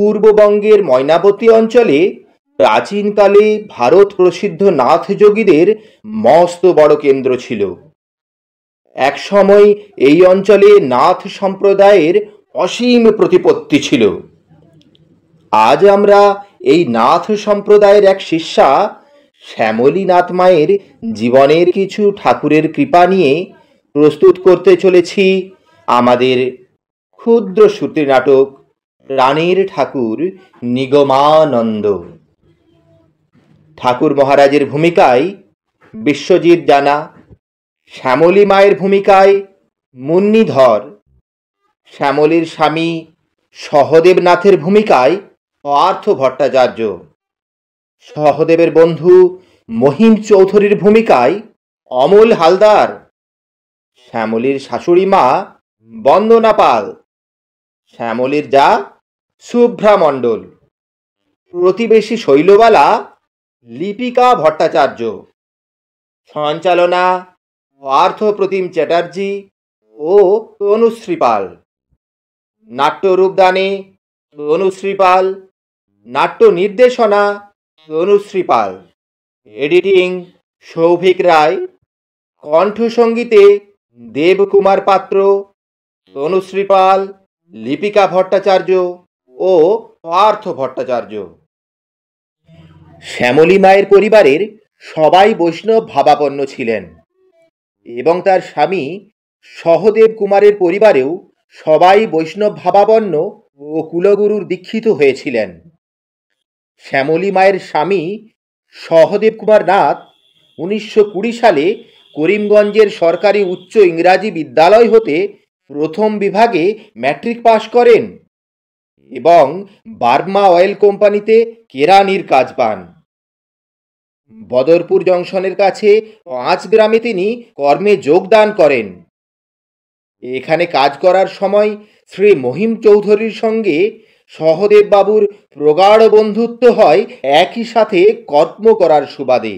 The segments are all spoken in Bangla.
পূর্ববঙ্গের ময়নাবতী অঞ্চলে প্রাচীনকালে ভারত প্রসিদ্ধ নাথ যোগীদের মস্ত বড় কেন্দ্র ছিল। একসময় এই অঞ্চলে নাথ সম্প্রদায়ের অসীম প্রতিপত্তি ছিল। আজ আমরা এই নাথ সম্প্রদায়ের এক শিষ্যা শ্যামলী নাথ মায়ের জীবনের কিছু ঠাকুরের কৃপা নিয়ে প্রস্তুত করতে চলেছি আমাদের ক্ষুদ্র শ্রুতি নাটক প্রাণের ঠাকুর নিগমানন্দ। ঠাকুর মহারাজের ভূমিকায় বিশ্বজিৎ জানা, শ্যামলী মায়ের ভূমিকায় মুন্নিধর, শ্যামলীর স্বামী সহদেবনাথের ভূমিকায় পার্থ ভট্টাচার্য, সহদেবের বন্ধু মহিম চৌধুরীর ভূমিকায় অমল হালদার, শ্যামলীর শাশুড়ি মা বন্দনা পাল, শ্যামলীর যা শুভ্রা মণ্ডল, প্রতিবেশী শৈলবালা লিপিকা ভট্টাচার্য, সঞ্চালনা পার্থ প্রতিম চ্যাটার্জি ও তনুশ্রী পাল, নাট্যরূপদানে তনুশ্রী পাল, নাট্য নির্দেশনা তনুশ্রী পাল, এডিটিং সৌভিক রায়, কণ্ঠসঙ্গীতে দেবকুমার পাত্র, তনুশ্রী পাল, লিপিকা ভট্টাচার্য ও পার্থ ভট্টাচার্য। শ্যামলী মায়ের পরিবারের সবাই বৈষ্ণব ভাবাপন্ন ছিলেন এবং তার স্বামী সহদেব কুমারের পরিবারেও সবাই বৈষ্ণব ভাবাপন্ন ও কুলগুরুর দীক্ষিত হয়েছিলেন। শ্যামলী মায়ের স্বামী সহদেব কুমার নাথ 1920 সালে করিমগঞ্জের সরকারি উচ্চ ইংরাজি বিদ্যালয় হতে প্রথম বিভাগে ম্যাট্রিক পাশ করেন এবং বার্মা অয়েল কোম্পানিতে কেরানির কাজ পান। বদরপুর জংশনের কাছে 5 গ্রামে তিনি কর্মে যোগদান করেন। এখানে কাজ করার সময় শ্রী মহিম চৌধুরীর সঙ্গে সহদেব বাবুর প্রগাঢ় বন্ধুত্ব হয় একই সাথে কর্ম করার সুবাদে।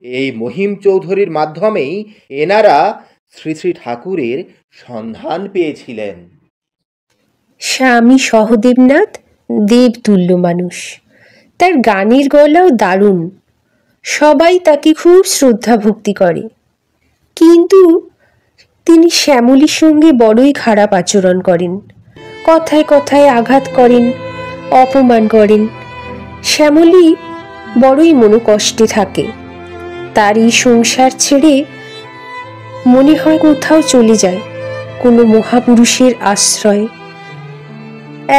এই মহিম চৌধুরীর মাধ্যমেই এনারা শ্রী শ্রী ঠাকুরের সন্ধান পেয়েছিলেন। স্বামী সহদেবনাথ দেবতুল্য মানুষ, তার গানের গলাও দারুণ, সবাই তাকে খুব শ্রদ্ধা ভক্তি করে। কিন্তু তিনি শ্যামলীর সঙ্গে বড়ই খারাপ আচরণ করেন, কথায় কথায় আঘাত করেন, অপমান করেন। শ্যামলী বড়ই মনোকষ্টে থাকে। তার এই সংসার ছেড়ে মনে হয় কোথাও চলে যায়, কোনো মহাপুরুষের আশ্রয়।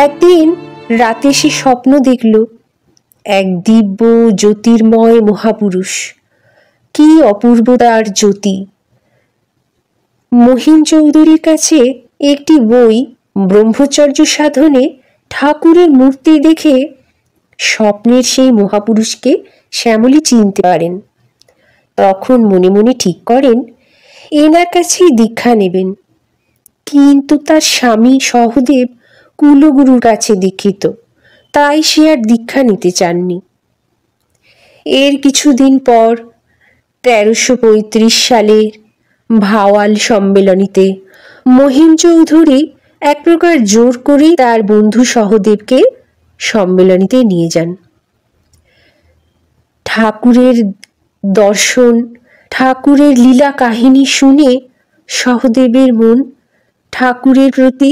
একদিন রাতে সে স্বপ্ন দেখল এক দিব্য জ্যোতির্ময় মহাপুরুষ, কি অপূর্ব তার জ্যোতি। মহিম চৌধুরীর কাছে একটি বই ব্রহ্মচর্য সাধনে ঠাকুরের মূর্তি দেখে স্বপ্নের সেই মহাপুরুষকে শ্যামলী চিনতে পারেন। তখন মনে মনে ঠিক করেন এনার কাছেই দীক্ষা নেবেন। কিন্তু তার স্বামী সহদেব কুলগুরুর কাছে দীক্ষিত, তাই সে আর দীক্ষা নিতে চাননি। এর কিছুদিন পর 1335 সালের ভাওয়াল সম্মেলনীতে মহিম চৌধুরী এক প্রকার জোর করেই তার বন্ধু সহদেবকে সম্মেলনীতে নিয়ে যান। ঠাকুরের দর্শন, ঠাকুরের লীলা কাহিনী শুনে সহদেবের মন ঠাকুরের প্রতি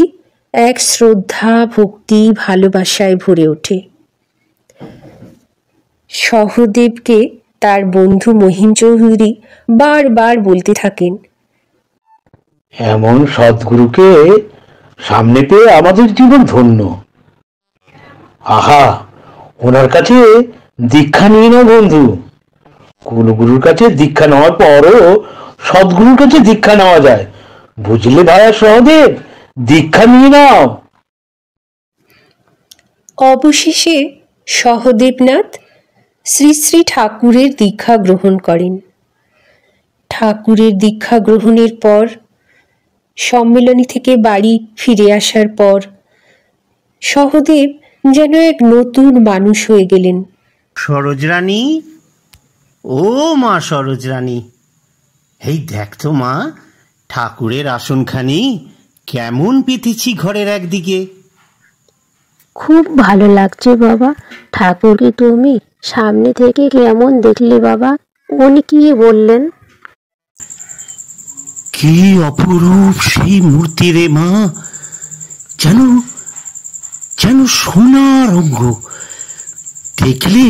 এক শ্রদ্ধা, ভক্তি, ভালোবাসায় ভরে ওঠে। সহদেবকে তার বন্ধু মহিম চৌধুরী বারবার বলতে থাকেন, এমন সদ্গুরুকে সামনে পেয়ে আমাদের জীবন ধন্য। আহা, ওনার কাছে দীক্ষা নিয়ে নাও বন্ধু। কুলগুরুর কাছে দীক্ষা নেওয়ার পরও সদ্গুরুর কাছে দীক্ষা নেওয়া যায়, বুঝলে ভাইয়া সহদেব, দীক্ষা নিয়ে নাও। অবশেষে সহদেবনাথ শ্রী শ্রী ঠাকুরের দীক্ষা গ্রহণ করেন। ঠাকুরের দীক্ষা গ্রহণের পর সম্মেলনী থেকে বাড়ি ফিরে আসার পর সহদেব যেন এক নতুন মানুষ হয়ে গেলেন। সরোজ রানী, ও মা সরোজ রানী, এই দেখ তো মা, ঠাকুরের আসনখানি কেমন পেতেছি ঘরের একদিকে। খুব ভালো লাগছে বাবা। ঠাকুরকে তুমি সামনে থেকে কেমন দেখলে বাবা? উনি কি বললেন? কি অপরূপ সেই মূর্তি রে মা, যেন যেন সোনার অঙ্গ, দেখলে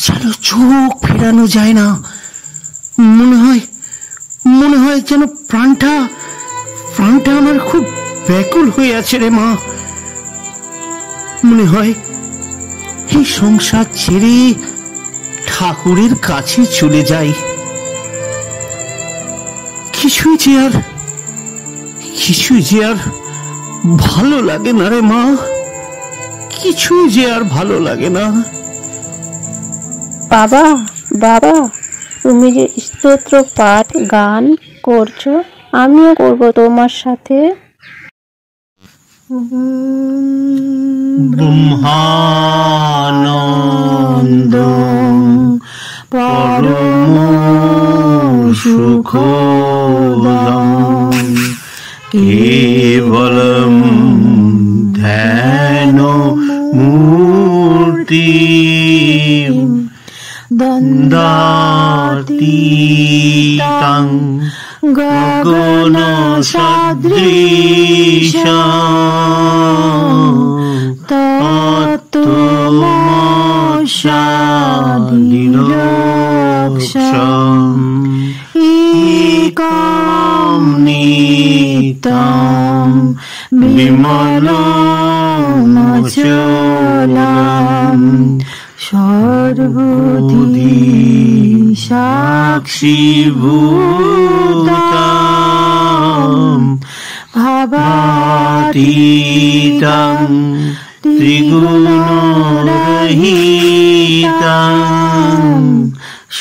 যেন চোখ ফেরানো যায় না। মনে হয় যেন প্রাণটা আমার খুব ব্যাকুল হয়ে আছে রে মা। মনে হয় এই সংসার ছেড়ে ঠাকুরের কাছে চলে যাই। কিছুই যে আর ভালো লাগে না রে মা, কিছুই যে আর ভালো লাগে না। বাবা বাবা, তুমি যে স্তোত্র পাঠ গান করছো, আমিও করব তোমার সাথে। ব্রহ্মানন্দ পরম সুখদম কেবলম ধ্যান মূর্তি দন্দাতীতং গগন সদৃশং তত্ত্বমস্যাদিরোক্ষম একম নিত্যম বিমলমচলম সর্বদি সাক্ষীভূতম ভাবাতীতং ত্রিগুণরহিতং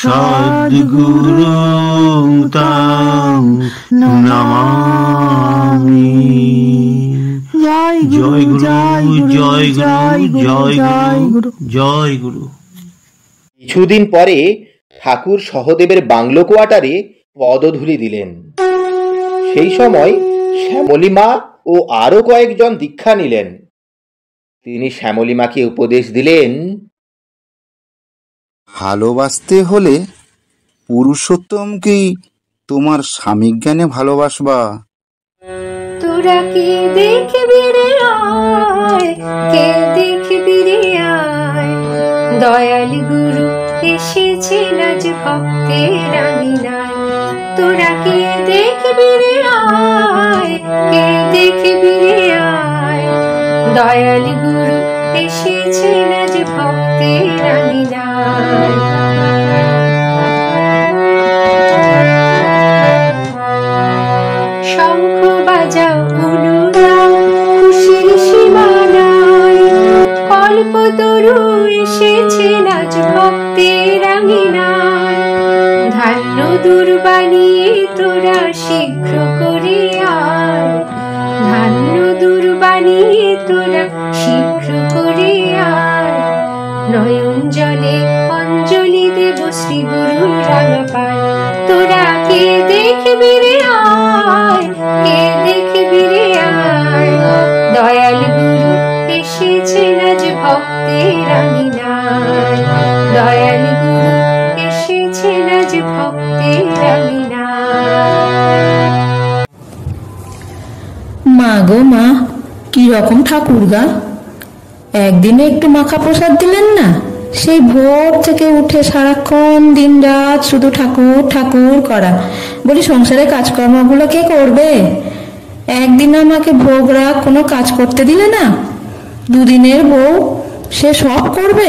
সদ্গুরুং তং নমামি। জয় গুরু, জয় গুরু, জয় গুরু, জয় গুরু। কিছুদিন পরে ঠাকুর সহদেবের বাংলো কোয়ার্টারে পদধূলি দিলেন। সেই সময় শ্যামলীমা ও আরো কয়েকজন দীক্ষা নিলেন। তিনি শ্যামলীমাকে উপদেশ দিলেন, ভালোবাসতে হলে পুরুষোত্তমকেই তোমার স্বামী জ্ঞানে ভালোবাসবা। তোরা কে দেখবি রে আয়, কে দেখবি রে আয়, দয়াল গুরু এসেছেন আজ ভক্তের আঙিনায়। তোরা কে দেখবি রে আয়, কে দেখবি রে আয়, দয়াল গুরু এসেছেন আজ ভক্তের আঙিনায়। শঙ্খ বাজাও অনুরাগ খুশির সীমানায়, কল্পতরু এসেছেন আজ ভক্তের আঙিনায়। ধান্য দূর বানিয়ে তোরা শীঘ্র করে আয়, ধান্য দূর বানিয়ে তোরা শীঘ্র করে আয়। নয়ন জলে অঞ্জলি দেব শ্রী গুরুর রাঙা পায়। তোরা কে দেখবি রে আয়, কে দেখবি রে আয়, দয়াল গুরু এসেছেন আজ ভক্তের আঙিনায়। দয়াল গুরু এসেছেন আজ ভক্তের আঙিনায়। মা গো মা, কি রকম ঠাকুর গা! একদিনে একটু মাখা প্রসাদ দিলেন না, সেই ভোর থেকে উঠে সারাক্ষণ দিন রাত শুধু ঠাকুর ঠাকুর করা। বলি, সংসারের কাজকর্মগুলো কে করবে? একদিন আমাকে ভোগ রাখ কোনো কাজ করতে দিলে না। দুদিনের বউ, সে সব করবে,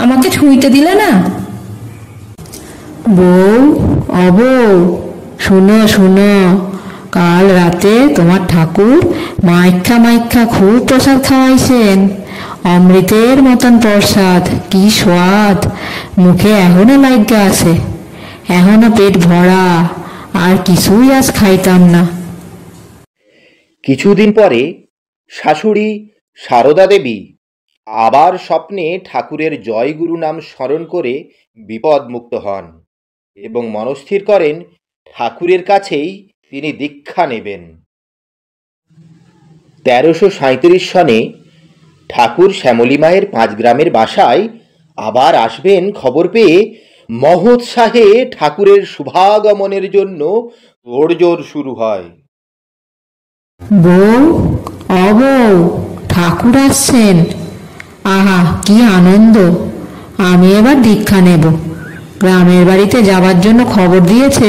আমাকে ছুঁইতে দিলে না। বউ, অবউ, শোনো শোনো, কাল রাতে তোমার ঠাকুর মাইক্ষা খুব প্রসাদ খাওয়াইছেন। অমৃতের মতন প্রসাদ, কি স্বাদ! মুখে এখনো লাগা আছে, এখনো পেট ভরা, আর কিছুই আজ খাইতাম না। কিছুদিন পরে শাশুড়ি সারদা দেবী আবার স্বপ্নে ঠাকুরের জয়গুরু নাম স্মরণ করে বিপদমুক্ত হন এবং মনস্থির করেন ঠাকুরের কাছেই তিনি দীক্ষা নেবেন। 1337 সনে ঠাকুর শ্যামলী মায়ের 5 গ্রামের বাসায় আবার আসবেন খবর পেয়ে মহোৎসাহে ঠাকুরের শুভাগমনের জন্য তোড়জোড় শুরু হয়। বউ, বউ, ঠাকুর আসছেন। আহা, কি আনন্দ! আমি এবার দীক্ষা নেব। গ্রামের বাড়িতে যাবার জন্য খবর দিয়েছে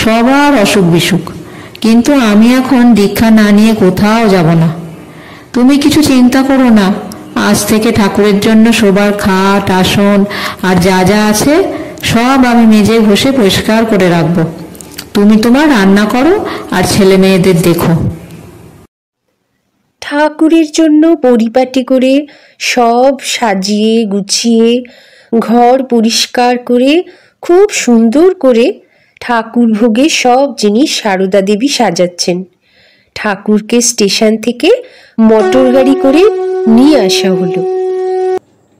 সবার অসুখ বিসুখ, কিন্তু আমি এখন দীক্ষা না নিয়ে কোথাও যাব না। তুমি কিছু চিন্তা করো না, আজ থেকে ঠাকুরের জন্য শোবার খাট, আসন আর যা যা আছে সব আমি মেজে ঘষে পরিষ্কার করে রাখবো। তুমি তোমার রান্না করো আর ছেলে মেয়েদের দেখো। ঠাকুরের জন্য পরিপাটি করে সব সাজিয়ে গুছিয়ে ঘর পরিষ্কার করে খুব সুন্দর করে ঠাকুর ভোগে সব জিনিস সারদা দেবী সাজাচ্ছেন। ঠাকুরকে স্টেশন থেকে মোটর গাড়ি করে নিয়ে আসা হলো।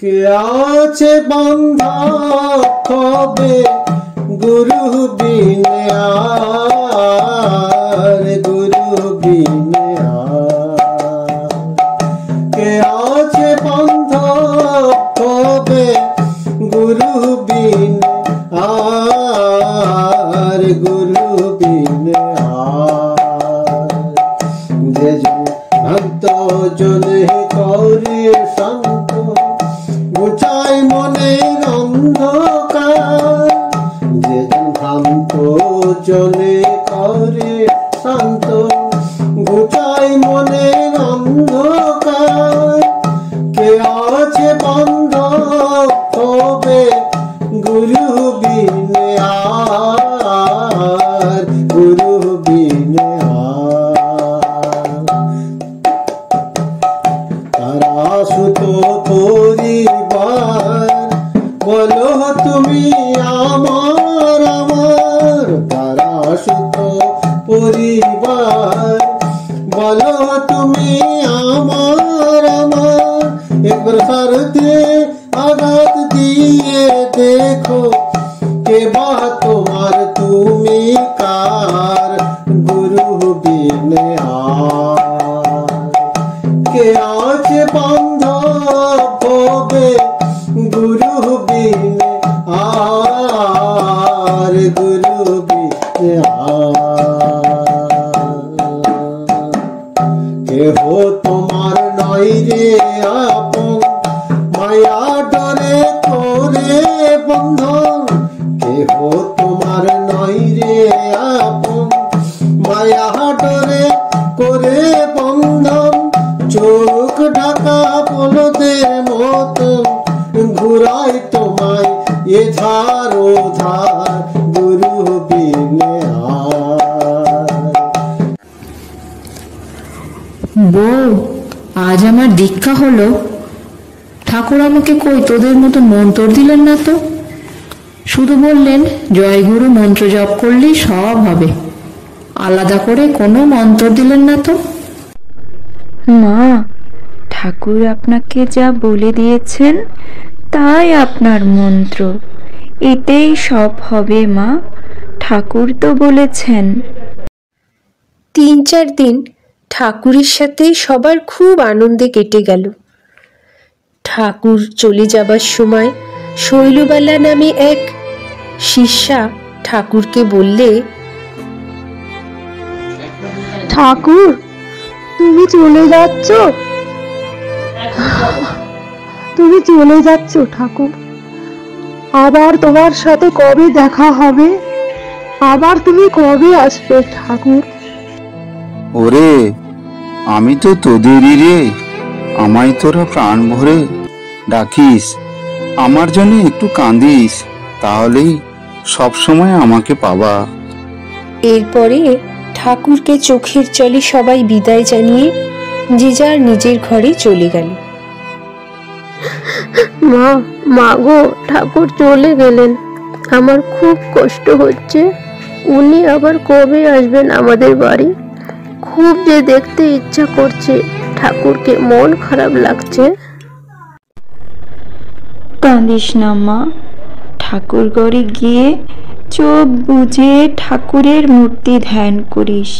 কে আছে বন্ধা কবে গুরু বিনে আর, গুরু বিনে আর। কে আছে বন্ধা কবে গুরু বিনে আর, গুরু বিনে আর। যে ভক্ত জনে করে শান্ত বুঝাই মনের অন্ধকার, যে ভ্রান্ত জনে করে শান্ত বুঝাই মনের অন্ধকার। কে আছে বন্ধ হবে গুরু বিনে আর, গুরু বিনে আর। তারা সুত পরিবার বলো তুমি আমার আমার, তারা সুত পরিবার বলো তুমি আমার আমার। একবার সারতে আঘাত দিয়ে দেখো কে বা তোমার তুমি কার, গুরু বিনে আর। কে আছে বান্ধব হবে গুরু বিনে আর, গুরু বিনে আর। কেহ তোমার নয় রে আপন, মায়া ডরে করে বন্ধন। কেহ তোমার নয় রে আপন, মায়া ডরে করে বন্ধন। চোখ ঢাকা বলদের মতন ঘুরাই তোমায় এ ধার ও ধার, গুরু বিনে আর। বউ, আজ আমার দীক্ষা হলো। ঠাকুর আমাকে কই তোদের মতো মন্ত্র দিলেন না তো, শুধু বললেন জয়গুরু মন্ত্র জপ করলেই সব হবে। আলাদা করে কোনো মন্ত্র দিলেন না তো। মা, ঠাকুর আপনাকে যা বলে দিয়েছেন তাই আপনার মন্ত্র, এতেই সব হবে মা, ঠাকুর তো বলেছেন। 3-4 দিন ঠাকুরের সাথে সবার খুব আনন্দে কেটে গেল। ঠাকুর চলে যাবার সময় শৈলবালা নামে এক শিষ্যা ঠাকুরকে বললে, ঠাকুর তুমি চলে যাচ্ছ, তুমি চলে যাচ্ছ ঠাকুর, আবার তোমার সাথে কবে দেখা হবে, আবার তুমি কবে আসবে ঠাকুর? ওরে, আমি তো তোদেরই রে, আমায় তোরা প্রাণ ভরে ডাকিস, আমার জন্য একটু কাঁদিস, তাহলেই সব সময় আমাকে পাবা। এরপরে ঠাকুরকে চোখের জলে সবাই বিদায় জানিয়ে যে যার নিজের ঘরে চলে গেল। মা গো, ঠাকুর চলে গেলেন, আমার খুব কষ্ট হচ্ছে। উনি আবার কবে আসবেন আমাদের বাড়ি? খুব যে দেখতে ইচ্ছা করছে ঠাকুরকে, মন খারাপ লাগছে। কাঁদিস না মা, ঠাকুর ঘরে গিয়ে চোখ বুজে ঠাকুরের মূর্তি ধ্যান করিস,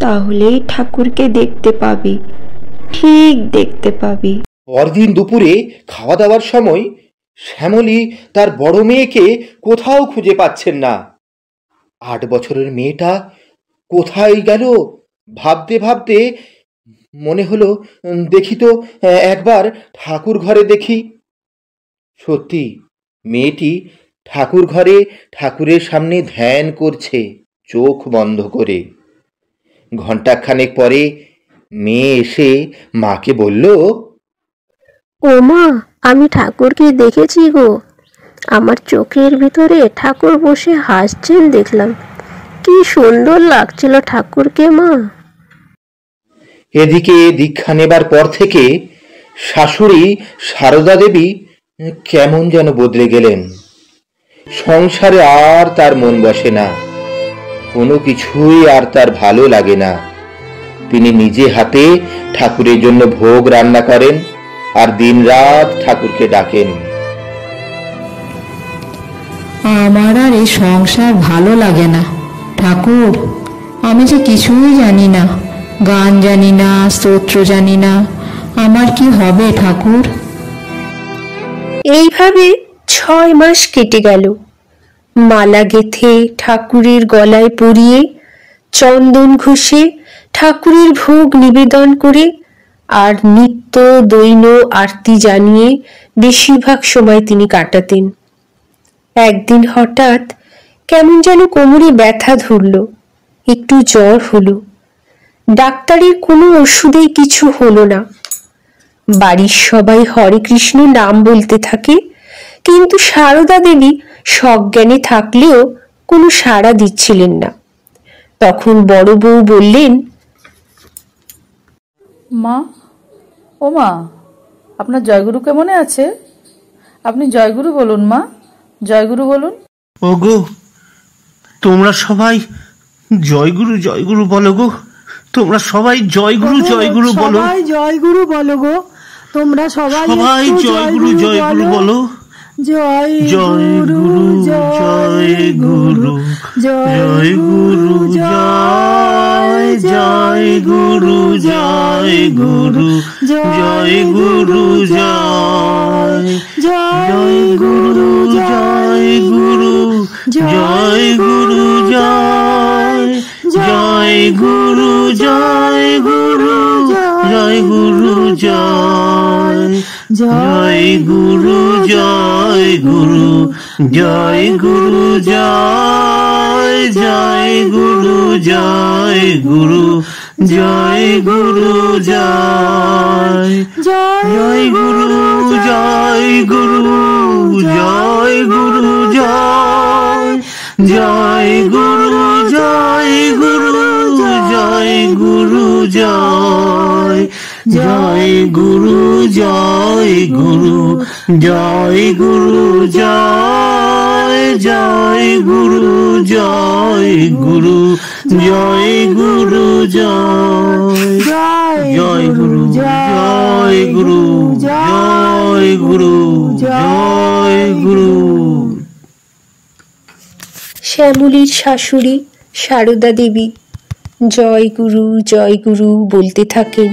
তাহলেই ঠাকুরকে দেখতে পাবি, ঠিক দেখতে পাবি। পরদিন দুপুরে খাওয়া দাওয়ার সময় শ্যামলী তার বড় মেয়েকে কোথাও খুঁজে পাচ্ছেন না। 8 বছরের মেয়েটা কোথায় গেল ভাবতে ভাবতে মনে হলো, দেখি তো একবার ঠাকুর ঘরে দেখি। সত্যি মেয়েটি ঠাকুর ঘরে ঠাকুরের সামনে ধ্যান করছে চোখ বন্ধ করে। ঘণ্টাখানেক পরে মেয়ে এসে মাকে বলল, ও মা, আমি ঠাকুরকে দেখেছি গো। আমার চোখের ভিতরে ঠাকুর বসে হাসছেন দেখলাম। কি সুন্দর লাগছিল ঠাকুরকে মা। এদিকে দীক্ষা নেবার পর থেকে শাশুড়ি সারদা দেবী কেমন যেন বদলে গেলেন। সংসারে আর তার মন বসে না, কোনো কিছুই আর তার ভালো লাগে না। তিনি নিজে হাতে ঠাকুরের জন্য ভোগ রান্না করেন আর দিনরাত ঠাকুরকে ডাকেন। আমার আর এই সংসার ভালো লাগে না ঠাকুর। আমি যে কিছুই জানি না, গান জানি না, স্তোত্র জানি না। আমার কি হবে ঠাকুর? এইভাবে 6 মাস কেটে গেল। মালা গেথে ঠাকুরের গলায় পরিয়ে, চন্দন ঘষে ঠাকুরের ভোগ নিবেদন করে আর নিত্য দৈন আরতি জানিয়ে বেশিরভাগ সময় তিনি কাটাতেন। একদিন হঠাৎ কেমন যেন কোমরে ব্যথা ধরল, একটু জ্বর হলো। ডাক্তারের কোনো ওষুধেই কিছু হলো না। বাড়ির সবাই হরে কৃষ্ণ নাম বলতে থাকে, কিন্তু সারদা দেবী সজ্ঞানে থাকলেও কোনো সাড়া দিচ্ছিলেন না। তখন বড় বউ বললেন, মা, ও মা, আপনার জয়গুরুকে মনে আছে? আপনি জয়গুরু বলুন মা, জয়গুরু বলুন। ওগো, তোমরা সবাই জয়গুরু জয়গুরু বলো গো। তোমরা সবাই জয়গুরু জয়গুরু বলো। সবাই জয়গুরু বলো গো। তোমরা সবাই জয়গুরু জয়গুরু বলো। জয় গুরু জয় গুরু জয় গুরু জয় জয় গুরু জয় গুরু জয় গুরু জয় জয় গুরু জয় গুরু জয় গুরু জয় জয় গুরু জয় গুরু জয় গুরু জয় জয় গুরু জয় গুরু জয় গুরু জয় জয় গুরু জয় গুরু জয় গুরু জয় জয় গুরু জয় গুরু জয় গুরু জয় জয় গুরু জয় গুরু জয় গুরু জয় জয় গুরু জয় গুরু জয় গুরু জয় জয় গুরু জয় গুরু জয় গুরু জয় জয় গুরু জয় গুরু জয় গুরু জয় গুরু। শ্যামলীর শাশুড়ি সারদা দেবী জয় গুরু বলতে থাকেন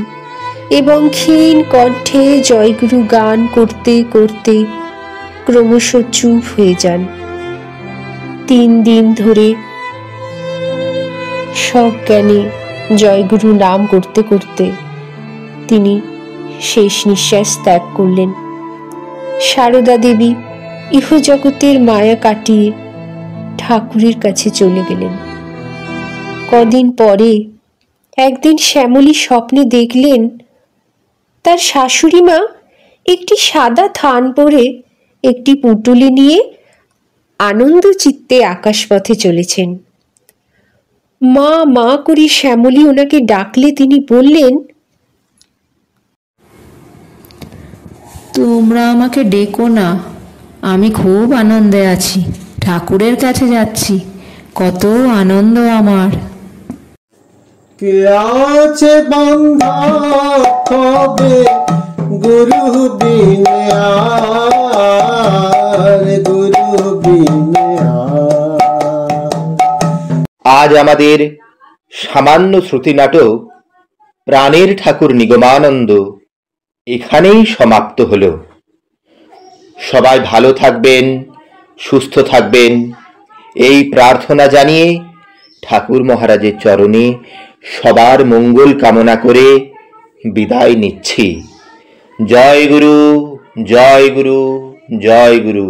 এবং ক্ষীণ কণ্ঠে জয়গুরু গান করতে করতে ক্রমশ চুপ হয়ে যান। 3 দিন ধরে সজ্ঞানে জয়গুরু নাম করতে করতে তিনি শেষ নিঃশ্বাস ত্যাগ করলেন। সারদা দেবী ইহজগতের মায়া কাটিয়ে ঠাকুরের কাছে চলে গেলেন। কদিন পরে একদিন শ্যামলী স্বপ্নে দেখলেন তার শাশুড়ি মা একটি সাদা থান পরে একটি পুঁটুলি নিয়ে আনন্দ চিত্তে আকাশপথে চলেছেন। মা মা করে শ্যামলী ওনাকে ডাকলে তিনি বললেন, তোমরা আমাকে ডেকো না, আমি খুব আনন্দে আছি, ঠাকুরের কাছে যাচ্ছি, কত আনন্দ আমার। কি আছে বন্ধা হবে গুরু বিনে আর, গুরু বিনে আর। আজ আমাদের সামান্য শ্রুতি নাটক প্রাণের ঠাকুর নিগমানন্দ এখানেই সমাপ্ত হলো। সবাই ভালো থাকবেন, সুস্থ থাকবেন, এই প্রার্থনা জানিয়ে ঠাকুর মহারাজের চরণে সবার মঙ্গল কামনা করে বিদায় নিচ্ছি। জয় গুরু, জয় গুরু, জয় গুরু।